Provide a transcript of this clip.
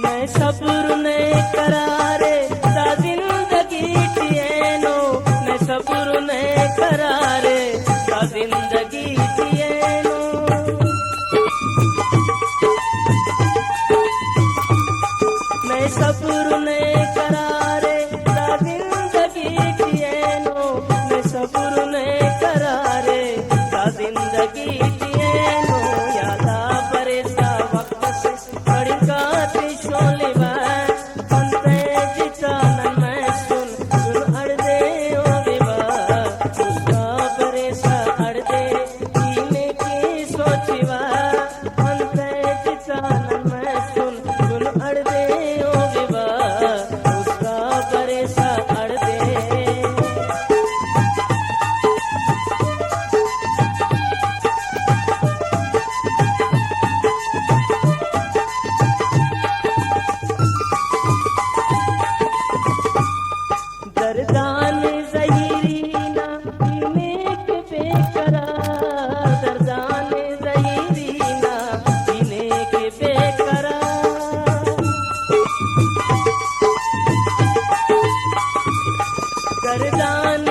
मैं सब्र ने करारे ता जिंदगी जिएनो, मैं सब्र ने करारे ता जिंदगी जिएनो। मैं सब्र ने करारे ता जिंदगी जिएनो, मैं सब्र ने करारे ता जिंदगी जिएनो। यादा परेसा वक्त से कड़का त्रिशूल बाय, पंते जितानन मैं सुन सुन अड़दे ओ विवा। उसका परेसा अड़दे जीने की सोचिवा, पंते जितानन मैं सुन सुन अड़दे ओ विवा। उसका परेसा अड़दे। दर्दान ज़हीरीना पीने के बेकरार, दर्दान ज़हीरीना पीने के बेकरार। दर्दान